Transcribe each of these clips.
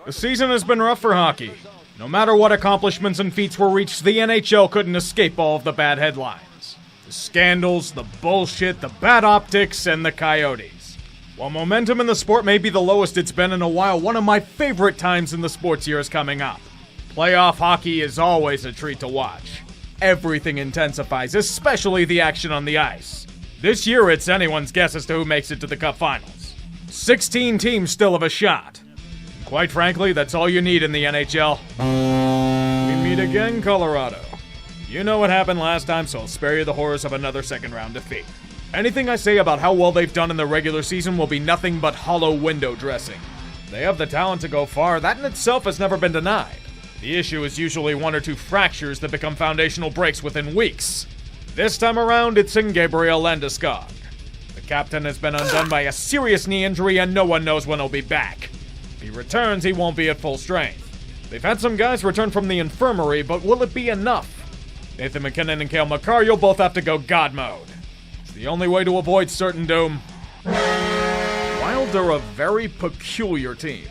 The season has been rough for hockey. No matter what accomplishments and feats were reached, the NHL couldn't escape all of the bad headlines. The scandals, the bullshit, the bad optics, and the coyotes. While momentum in the sport may be the lowest it's been in a while, one of my favorite times in the sports year is coming up. Playoff hockey is always a treat to watch. Everything intensifies, especially the action on the ice. This year, it's anyone's guess as to who makes it to the Cup Finals. 16 teams still have a shot. Quite frankly, that's all you need in the NHL. We meet again, Colorado. You know what happened last time, so I'll spare you the horrors of another second-round defeat. Anything I say about how well they've done in the regular season will be nothing but hollow window dressing. They have the talent to go far, that in itself has never been denied. The issue is usually one or two fractures that become foundational breaks within weeks. This time around, it's in Gabriel Landeskog. The captain has been undone by a serious knee injury and no one knows when he'll be back. If he returns, he won't be at full strength. They've had some guys return from the infirmary, but will it be enough? Nathan MacKinnon and Cale Makar, you'll both have to go God mode. It's the only way to avoid certain doom. Wild are a very peculiar team.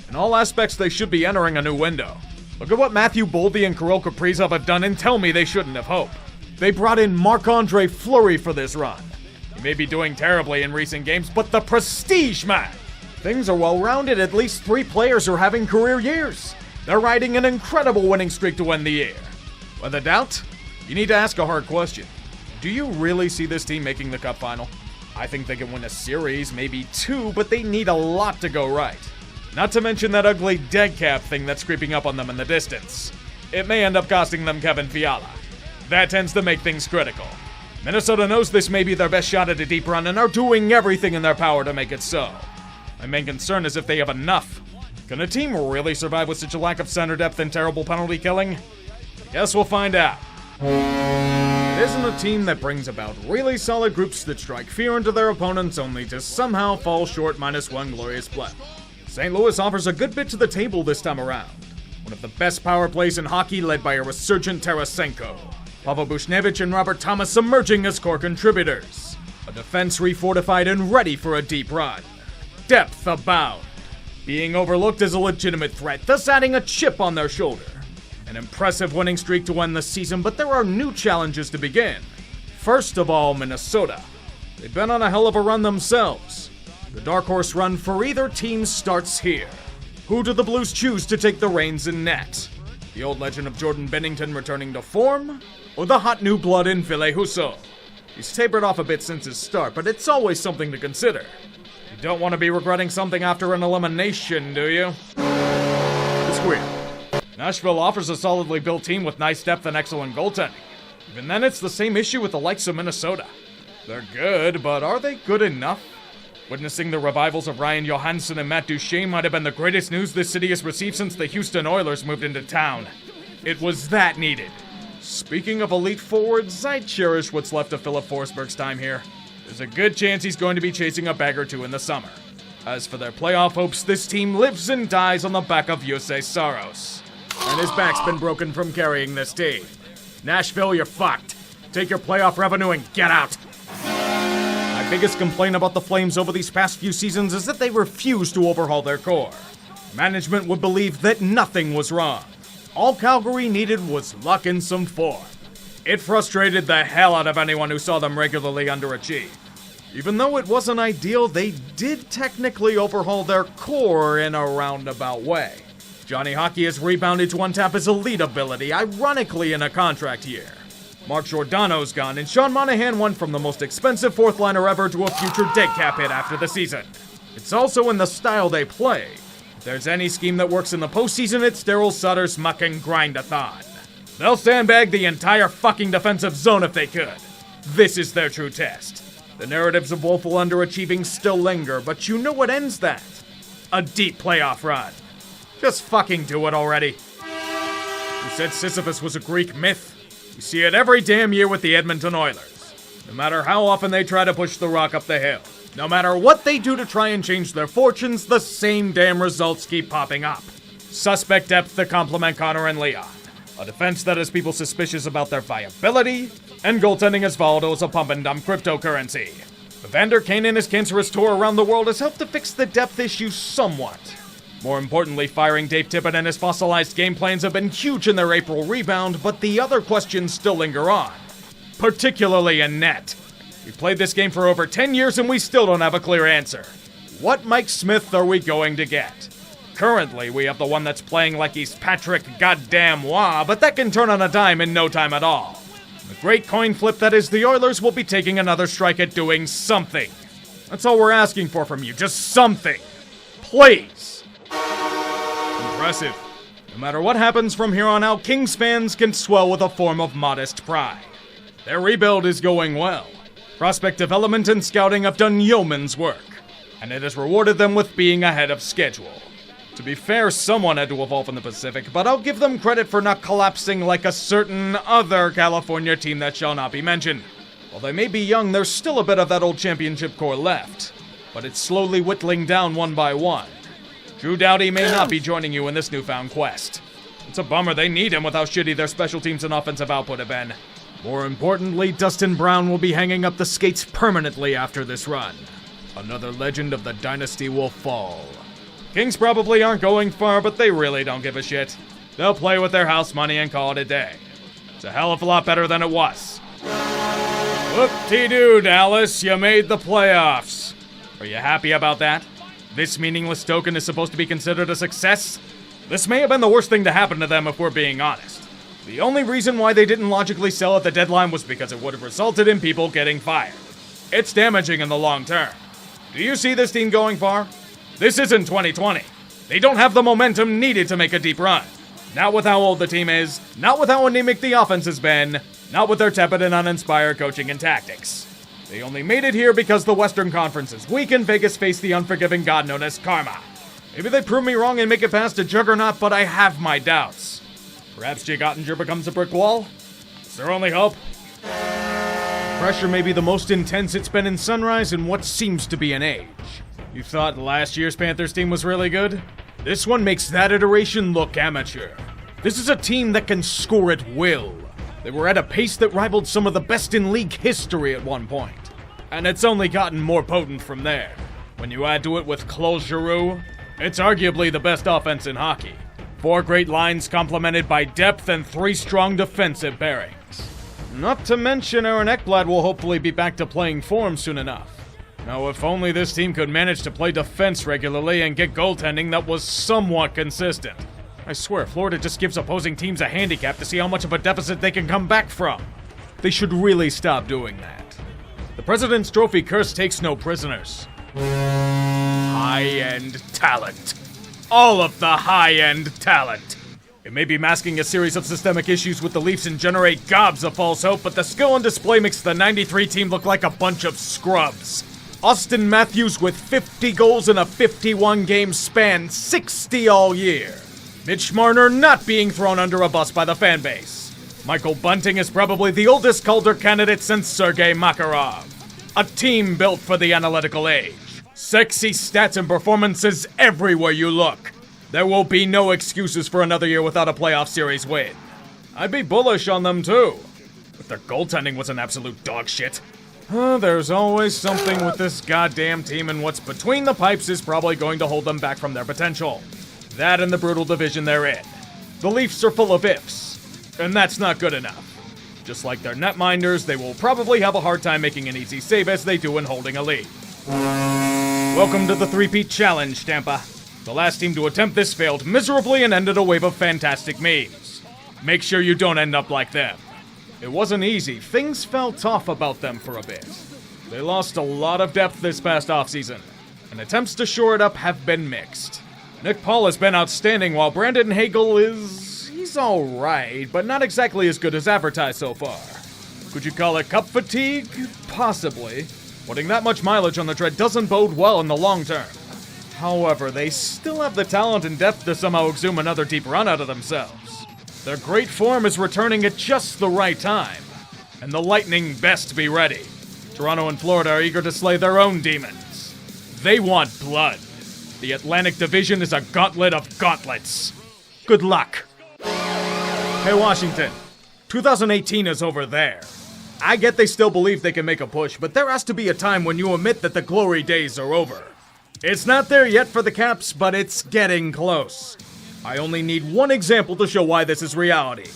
In all aspects, they should be entering a new window. Look at what Matthew Boldy and Kirill Kaprizov have done and tell me they shouldn't have hope. They brought in Marc-Andre Fleury for this run. He may be doing terribly in recent games, but the prestige, man! Things are well-rounded. At least 3 players are having career years. They're riding an incredible winning streak to end the year. With a doubt, you need to ask a hard question. Do you really see this team making the Cup Final? I think they can win a series, maybe 2, but they need a lot to go right. Not to mention that ugly dead cap thing that's creeping up on them in the distance. It may end up costing them Kevin Fiala. That tends to make things critical. Minnesota knows this may be their best shot at a deep run and are doing everything in their power to make it so. My main concern is if they have enough. Can a team really survive with such a lack of center depth and terrible penalty killing? I guess we'll find out. It isn't a team that brings about really solid groups that strike fear into their opponents only to somehow fall short minus one glorious play. St. Louis offers a good bit to the table this time around. One of the best power plays in hockey led by a resurgent Tarasenko. Pavel Buchnevich and Robert Thomas emerging as core contributors. A defense refortified and ready for a deep run. Depth abound. Being overlooked as a legitimate threat, thus adding a chip on their shoulder. An impressive winning streak to end the season, but there are new challenges to begin. First of all, Minnesota. They've been on a hell of a run themselves. The dark horse run for either team starts here. Who do the Blues choose to take the reins in net? The old legend of Jordan Binnington returning to form? Or the hot new blood in Ville Husso? He's tapered off a bit since his start, but it's always something to consider. You don't want to be regretting something after an elimination, do you? It's weird. Nashville offers a solidly built team with nice depth and excellent goaltending. Even then, it's the same issue with the likes of Minnesota. They're good, but are they good enough? Witnessing the revivals of Ryan Johansson and Matt Duchene might have been the greatest news this city has received since the Houston Oilers moved into town. It was that needed. Speaking of elite forwards, I cherish what's left of Philip Forsberg's time here. There's a good chance he's going to be chasing a bag or 2 in the summer. As for their playoff hopes, this team lives and dies on the back of Jussi Saros. And his back's been broken from carrying this team. Nashville, you're fucked. Take your playoff revenue and get out. My biggest complaint about the Flames over these past few seasons is that they refuse to overhaul their core. Management would believe that nothing was wrong. All Calgary needed was luck and some form. It frustrated the hell out of anyone who saw them regularly underachieve. Even though it wasn't ideal, they did technically overhaul their core in a roundabout way. Johnny Hockey has rebounded to untap his elite ability, ironically in a contract year. Mark Giordano's gone, and Sean Monahan went from the most expensive fourth liner ever to a future dead cap hit after the season. It's also in the style they play. If there's any scheme that works in the postseason, it's Daryl Sutter's muck and grind-a-thon. They'll sandbag the entire fucking defensive zone if they could. This is their true test. The narratives of woeful underachieving still linger, but you know what ends that? A deep playoff run. Just fucking do it already. Who said Sisyphus was a Greek myth? We see it every damn year with the Edmonton Oilers. No matter how often they try to push the rock up the hill, no matter what they do to try and change their fortunes, the same damn results keep popping up. Suspect depth to complement Connor and Leon. A defense that has people suspicious about their viability, and goaltending as volatile as a pump-and-dump cryptocurrency. Evander Kane and his cancerous tour around the world has helped to fix the depth issue somewhat. More importantly, firing Dave Tippett and his fossilized game plans have been huge in their April rebound, but the other questions still linger on, particularly in net. We've played this game for over 10 years and we still don't have a clear answer. What Mike Smith are we going to get? Currently, we have the one that's playing like he's Patrick Goddamn Waugh, but that can turn on a dime in no time at all. The great coin flip that is the Oilers will be taking another strike at doing something. That's all we're asking for from you, just something. Please. Impressive. No matter what happens from here on out, Kings fans can swell with a form of modest pride. Their rebuild is going well. Prospect development and scouting have done yeoman's work, and it has rewarded them with being ahead of schedule. To be fair, someone had to evolve in the Pacific, but I'll give them credit for not collapsing like a certain other California team that shall not be mentioned. While they may be young, there's still a bit of that old championship core left, but it's slowly whittling down one by one. Drew Doughty may not be joining you in this newfound quest. It's a bummer they need him with how shitty their special teams and offensive output have been. More importantly, Dustin Brown will be hanging up the skates permanently after this run. Another legend of the dynasty will fall. Kings probably aren't going far, but they really don't give a shit. They'll play with their house money and call it a day. It's a hell of a lot better than it was. Whoop-de-doo, Dallas, you made the playoffs. Are you happy about that? This meaningless token is supposed to be considered a success? This may have been the worst thing to happen to them if we're being honest. The only reason why they didn't logically sell at the deadline was because it would have resulted in people getting fired. It's damaging in the long term. Do you see this team going far? This isn't 2020. They don't have the momentum needed to make a deep run. Not with how old the team is, not with how anemic the offense has been, not with their tepid and uninspired coaching and tactics. They only made it here because the Western Conference is weak and Vegas faced the unforgiving god known as karma. Maybe they prove me wrong and make it past a juggernaut, but I have my doubts. Perhaps Jake Ottinger becomes a brick wall? Is there only hope? Pressure may be the most intense it's been in Sunrise in what seems to be an age. You thought last year's Panthers team was really good? This one makes that iteration look amateur. This is a team that can score at will. They were at a pace that rivaled some of the best in league history at one point. And it's only gotten more potent from there. When you add to it with Claude Giroux, it's arguably the best offense in hockey. 4 great lines complemented by depth and 3 strong defensive pairings. Not to mention Aaron Ekblad will hopefully be back to playing form soon enough. Now, if only this team could manage to play defense regularly and get goaltending that was somewhat consistent. I swear, Florida just gives opposing teams a handicap to see how much of a deficit they can come back from. They should really stop doing that. The President's Trophy curse takes no prisoners. High-end talent. All of the high-end talent. It may be masking a series of systemic issues with the Leafs and generate gobs of false hope, but the skill on display makes the 93 team look like a bunch of scrubs. Austin Matthews with 50 goals in a 51-game span, 60 all year. Mitch Marner not being thrown under a bus by the fan base. Michael Bunting is probably the oldest Calder candidate since Sergei Makarov. A team built for the analytical age. Sexy stats and performances everywhere you look. There will be no excuses for another year without a playoff series win. I'd be bullish on them too, but their goaltending was an absolute dog shit. There's always something with this goddamn team, and what's between the pipes is probably going to hold them back from their potential. That and the brutal division they're in. The Leafs are full of ifs, and that's not good enough. Just like their netminders, they will probably have a hard time making an easy save as they do in holding a lead. Welcome to the three-peat challenge, Tampa. The last team to attempt this failed miserably and ended a wave of fantastic memes. Make sure you don't end up like them. It wasn't easy. Things felt off about them for a bit. They lost a lot of depth this past offseason, and attempts to shore it up have been mixed. Nick Paul has been outstanding, while Brandon Hagel he's alright, but not exactly as good as advertised so far. Could you call it cup fatigue? Possibly. Putting that much mileage on the tread doesn't bode well in the long term. However, they still have the talent and depth to somehow exhume another deep run out of themselves. Their great form is returning at just the right time, and the Lightning best be ready. Toronto and Florida are eager to slay their own demons. They want blood. The Atlantic Division is a gauntlet of gauntlets. Good luck. Hey, Washington. 2018 is over there. I get they still believe they can make a push, but there has to be a time when you admit that the glory days are over. It's not there yet for the Caps, but it's getting close. I only need one example to show why this is reality.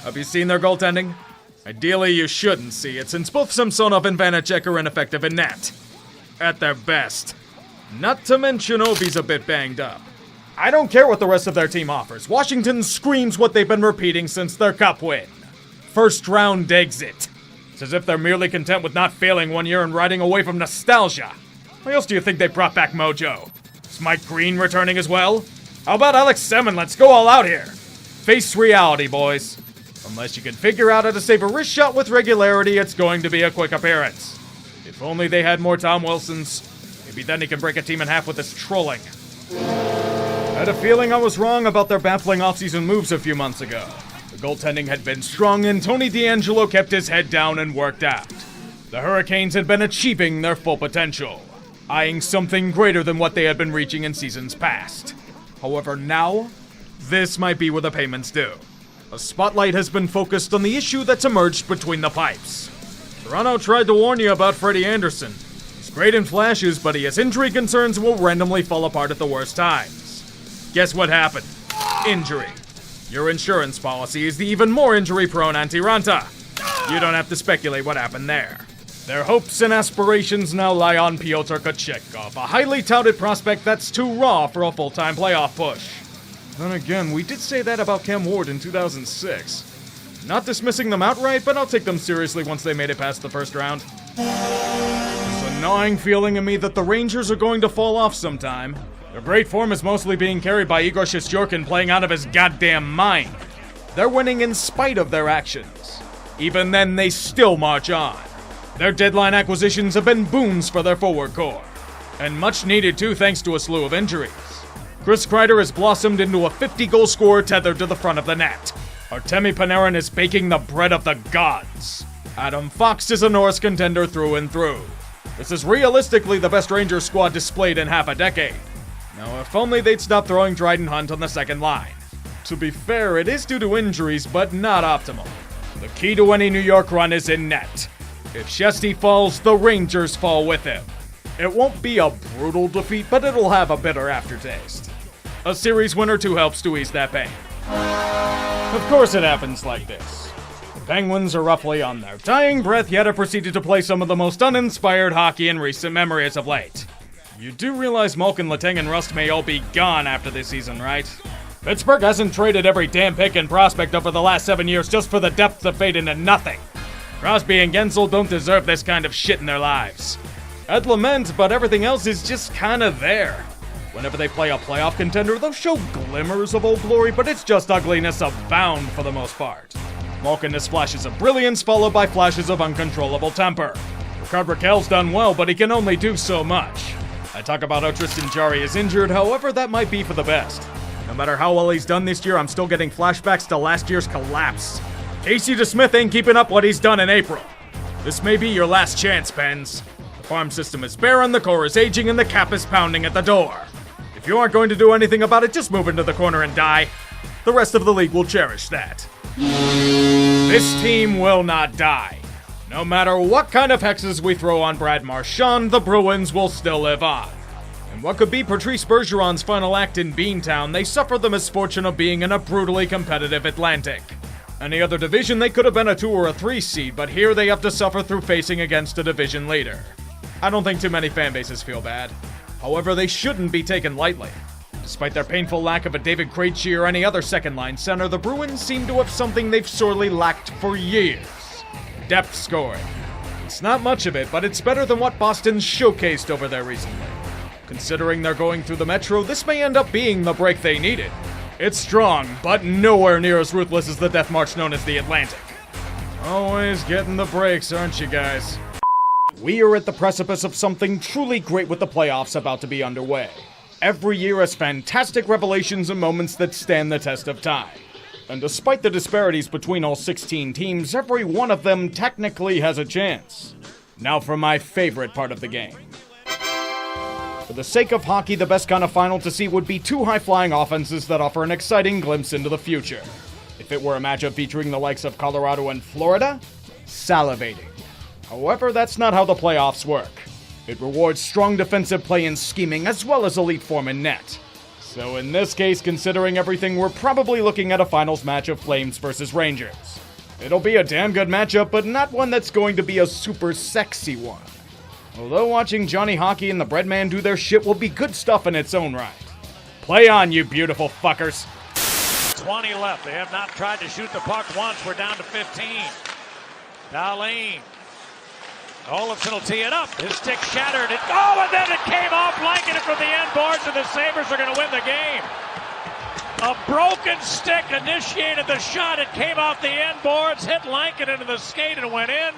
Have you seen their goaltending? Ideally, you shouldn't see it, since both Samsonov and Vanacek are ineffective in net. At their best. Not to mention Ovi's a bit banged up. I don't care what the rest of their team offers. Washington screams what they've been repeating since their cup win. First round exit. It's as if they're merely content with not failing one year and riding away from nostalgia. Why else do you think they brought back Mojo? Is Mike Green returning as well? How about Alex Semin? Let's go all out here. Face reality, boys. Unless you can figure out how to save a wrist shot with regularity, it's going to be a quick appearance. If only they had more Tom Wilsons. Maybe then he can break a team in half with his trolling. I had a feeling I was wrong about their baffling offseason moves a few months ago. The goaltending had been strong and Tony DeAngelo kept his head down and worked out. The Hurricanes had been achieving their full potential, eyeing something greater than what they had been reaching in seasons past. However, now, this might be where the payments due. A spotlight has been focused on the issue that's emerged between the pipes. Toronto tried to warn you about Freddie Anderson. He's great in flashes, but he has injury concerns and will randomly fall apart at the worst times. Guess what happened? Injury. Your insurance policy is the even more injury-prone Antiranta. You don't have to speculate what happened there. Their hopes and aspirations now lie on Pyotr Kochetkov, a highly touted prospect that's too raw for a full-time playoff push. Then again, we did say that about Cam Ward in 2006. Not dismissing them outright, but I'll take them seriously once they made it past the first round. There's a gnawing feeling in me that the Rangers are going to fall off sometime. Their great form is mostly being carried by Igor Shesterkin playing out of his goddamn mind. They're winning in spite of their actions. Even then, they still march on. Their deadline acquisitions have been boons for their forward core. And much needed too thanks to a slew of injuries. Chris Kreider has blossomed into a 50-goal scorer tethered to the front of the net. Artemi Panarin is baking the bread of the gods. Adam Fox is a Norris contender through and through. This is realistically the best Rangers squad displayed in half a decade. Now, if only they'd stop throwing Dryden Hunt on the second line. To be fair, it is due to injuries, but not optimal. The key to any New York run is in net. If Shesty falls, the Rangers fall with him. It won't be a brutal defeat, but it'll have a bitter aftertaste. A series win or two helps to ease that pain. Of course it happens like this. The Penguins are roughly on their dying breath, yet have proceeded to play some of the most uninspired hockey in recent memory as of late. You do realize Malkin, Letang, and Rust may all be gone after this season, right? Pittsburgh hasn't traded every damn pick and prospect over the last 7 years just for the depth to fade into nothing. Crosby and Gensel don't deserve this kind of shit in their lives. I'd lament, but everything else is just kinda there. Whenever they play a playoff contender, they'll show glimmers of old glory, but it's just ugliness abound for the most part. Malkin has flashes of brilliance followed by flashes of uncontrollable temper. Ricard Raquel's done well, but he can only do so much. I talk about how Tristan Jarry is injured, however, that might be for the best. No matter how well he's done this year, I'm still getting flashbacks to last year's collapse. Casey DeSmith ain't keeping up what he's done in April. This may be your last chance, Pens. The farm system is barren, the core is aging, and the cap is pounding at the door. If you aren't going to do anything about it, just move into the corner and die. The rest of the league will cherish that. This team will not die. No matter what kind of hexes we throw on Brad Marchand, the Bruins will still live on. In what could be Patrice Bergeron's final act in Beantown, they suffered the misfortune of being in a brutally competitive Atlantic. Any other division, they could have been a 2 or a 3 seed, but here they have to suffer through facing against a division leader. I don't think too many fan bases feel bad. However, they shouldn't be taken lightly. Despite their painful lack of a David Krejci or any other second-line center, the Bruins seem to have something they've sorely lacked for years. Depth scoring. It's not much of it, but it's better than what Boston's showcased over there recently. Considering they're going through the Metro, this may end up being the break they needed. It's strong, but nowhere near as ruthless as the death march known as the Atlantic. Always getting the breaks, aren't you guys? We are at the precipice of something truly great with the playoffs about to be underway. Every year has fantastic revelations and moments that stand the test of time. And despite the disparities between all 16 teams, every one of them technically has a chance. Now for my favorite part of the game. For the sake of hockey, the best kind of final to see would be two high-flying offenses that offer an exciting glimpse into the future. If it were a matchup featuring the likes of Colorado and Florida, salivating. However, that's not how the playoffs work. It rewards strong defensive play and scheming, as well as elite form in net. So in this case, considering everything, we're probably looking at a finals match of Flames versus Rangers. It'll be a damn good matchup, but not one that's going to be a super sexy one. Although watching Johnny Hockey and the Breadman do their shit will be good stuff in its own right. Play on, you beautiful fuckers. 20 left. They have not tried to shoot the puck once. We're down to 15. Dahlin. Olofsson will tee it up. His stick shattered. And then it came off, blanketed from the end boards, and the Sabres are going to win the game. A broken stick initiated the shot. It came off the end boards, hit Lankin into the skate, and went in.